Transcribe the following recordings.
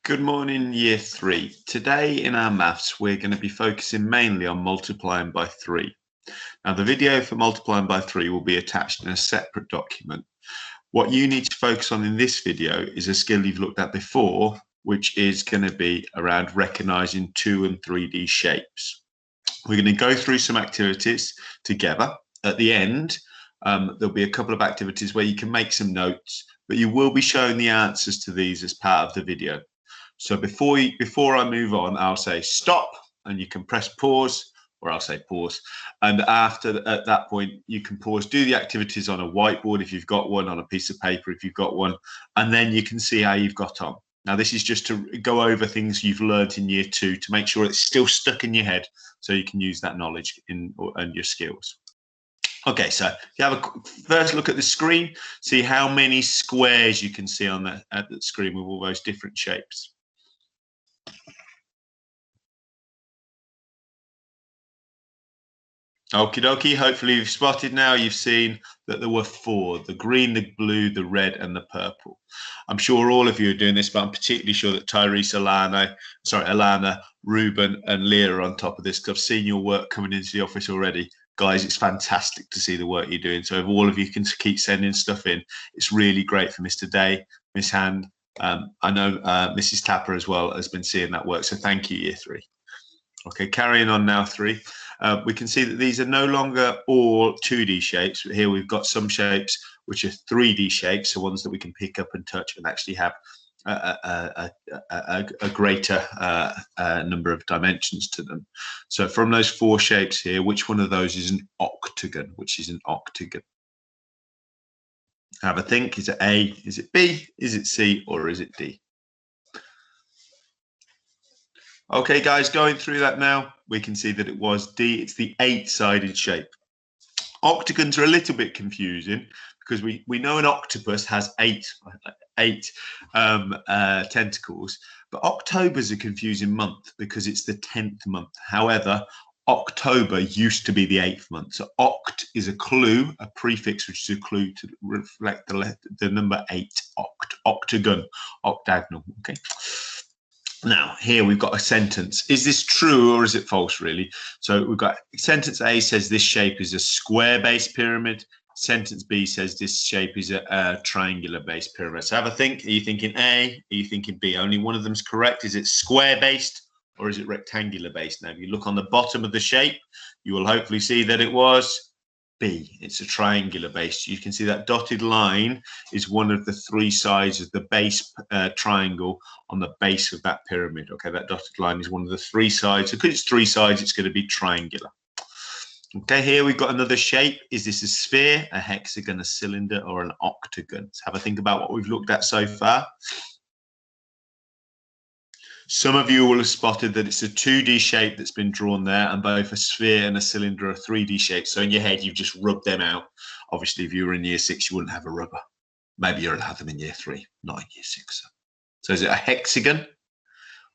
Good morning, year three. Today in our maths, we're going to be focusing mainly on multiplying by 3. Now, the video for multiplying by 3 will be attached in a separate document. What you need to focus on in this video is a skill you've looked at before, which is going to be around recognizing 2 and 3D shapes. We're going to go through some activities together. At the end, there'll be a couple of activities where you can make some notes, but you will be showing the answers to these as part of the video. So before I move on, I'll say stop, and you can press pause, or I'll say pause. And at that point, you can pause, do the activities on a whiteboard if you've got one, on a piece of paper if you've got one, and then you can see how you've got on. Now, this is just to go over things you've learned in year 2 to make sure it's still stuck in your head so you can use that knowledge and your skills. Okay, so if you have a first look at the screen, see how many squares you can see on at the screen with all those different shapes. Okie dokie, hopefully you've spotted now, you've seen that there were 4, the green, the blue, the red and the purple. I'm sure all of you are doing this, but I'm particularly sure that Tyrese, Alana, Ruben and Leah are on top of this because I've seen your work coming into the office already. Guys, it's fantastic to see the work you're doing. So if all of you can keep sending stuff in, it's really great for Mr. Day, Miss Hand. I know Mrs. Tapper as well has been seeing that work. So thank you, year 3. Okay, carrying on now, 3. We can see that these are no longer all 2D shapes. Here we've got some shapes which are 3D shapes, so ones that we can pick up and touch and actually have a greater number of dimensions to them. So from those 4 shapes here, which one of those is an octagon? Which is an octagon? Have a think. Is it A? Is it B? Is it C? Or is it D? Okay, guys, going through that now, we can see that it was D. It's the 8-sided shape. Octagons are a little bit confusing because we know an octopus has eight tentacles, but October's a confusing month because it's the 10th month. However, October used to be the 8th month. So oct is a clue, a prefix, which is a clue to reflect the number 8, octagon, octagonal, okay? Now, here we've got a sentence. Is this true or is it false, really? So we've got sentence A says this shape is a square-based pyramid. Sentence B says this shape is a triangular-based pyramid. So have a think. Are you thinking A? Are you thinking B? Only one of them's correct. Is it square-based or is it rectangular-based? Now, if you look on the bottom of the shape, you will hopefully see that it was B. It's a triangular base. You can see that dotted line is one of the 3 sides of the base triangle on the base of that pyramid. Okay, that dotted line is one of the 3 sides. So because it's 3 sides, it's going to be triangular. Okay, here we've got another shape. Is this a sphere, a hexagon, a cylinder, or an octagon? Let's have a think about what we've looked at so far. Some of you will have spotted that it's a 2D shape that's been drawn there, and both a sphere and a cylinder are 3D shapes. So in your head, you've just rubbed them out. Obviously, if you were in year 6, you wouldn't have a rubber. Maybe you'll have them in year 3, not in year 6. So is it a hexagon,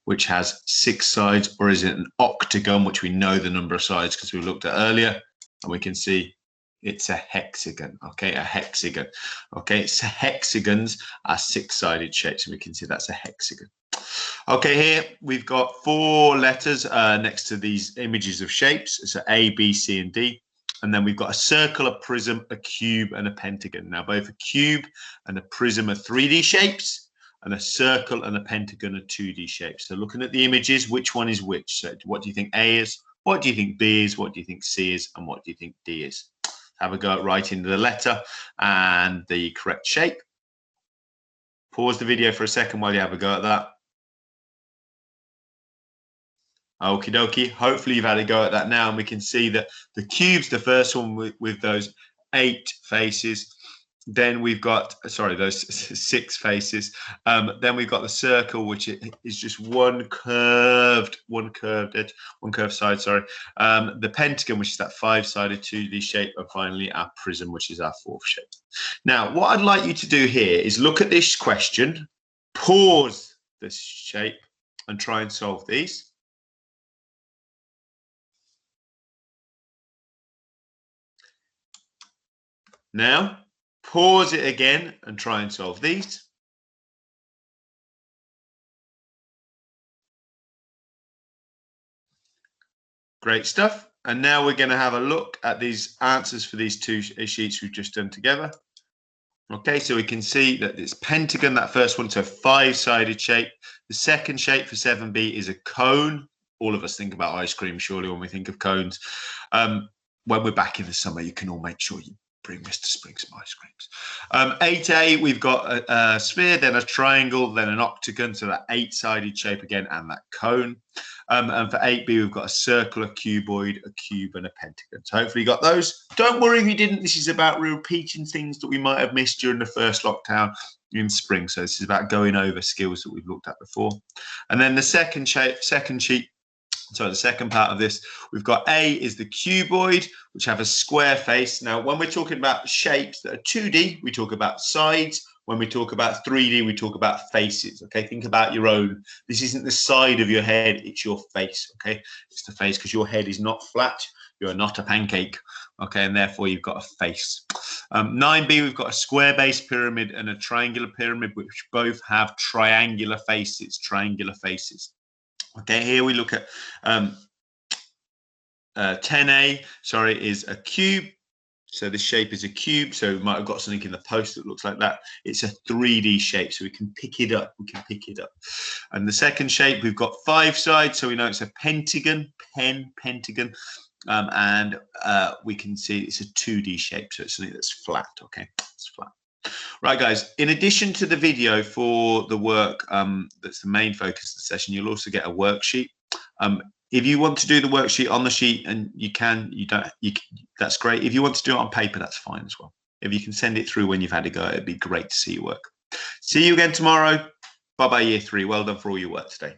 which has 6 sides, or is it an octagon, which we know the number of sides because we looked at earlier, and we can see it's a hexagon. Okay, a hexagon. Okay, so hexagons are 6-sided shapes, and we can see that's a hexagon. Okay, here we've got 4 letters next to these images of shapes. So A, B, C, and D. And then we've got a circle, a prism, a cube, and a pentagon. Now, both a cube and a prism are 3D shapes, and a circle and a pentagon are 2D shapes. So looking at the images, which one is which? So what do you think A is? What do you think B is? What do you think C is? And what do you think D is? Have a go at writing the letter and the correct shape. Pause the video for a second while you have a go at that. Okie dokie. Hopefully you've had a go at that now, and we can see that the cube's the first one with those 8 faces. Then we've got, those 6 faces. Then we've got the circle, which is just one curved side, the pentagon, which is that 5-sided 2D shape, and finally our prism, which is our 4th shape. Now, what I'd like you to do here is look at this question, pause this shape, and try and solve these. Now, pause it again and try and solve these. Great stuff. And now we're going to have a look at these answers for these two sheets we've just done together. Okay, so we can see that it's pentagon, that first one, so 5-sided shape. The second shape for 7B is a cone. All of us think about ice cream, surely, when we think of cones. When we're back in the summer, you can all make sure you bring Mr. Spring some ice creams. 8A, we've got a sphere, then a triangle, then an octagon, so that 8-sided shape again, and that cone. And for 8B, we've got a circle, a cuboid, a cube, and a pentagon. So hopefully you got those. Don't worry if you didn't. This is about repeating things that we might have missed during the first lockdown in spring. So this is about going over skills that we've looked at before. And then the second sheet, so the second part of this, we've got A is the cuboid, which have a square face. Now, when we're talking about shapes that are 2D, we talk about sides. When we talk about 3D, we talk about faces. Okay, think about your own. This isn't the side of your head, it's your face. Okay, it's the face, because your head is not flat. You're not a pancake. Okay, and therefore you've got a face. 9B, we've got a square base pyramid and a triangular pyramid, which both have triangular faces. Triangular faces. Okay, here we look at 10A, is a cube. So this shape is a cube. So we might have got something in the post that looks like that. It's a 3D shape, so we can pick it up. And the second shape, we've got 5 sides, so we know it's a pentagon, pentagon. And we can see it's a 2D shape, so it's something that's flat. Okay, it's flat. Right, guys, in addition to the video for the work that's the main focus of the session, you'll also get a worksheet. If you want to do the worksheet on the sheet, and that's great. If you want to do it on paper, that's fine as well. If you can send it through when you've had a go, it'd be great to see your work. See you again tomorrow. Bye-bye, Year 3. Well done for all your work today.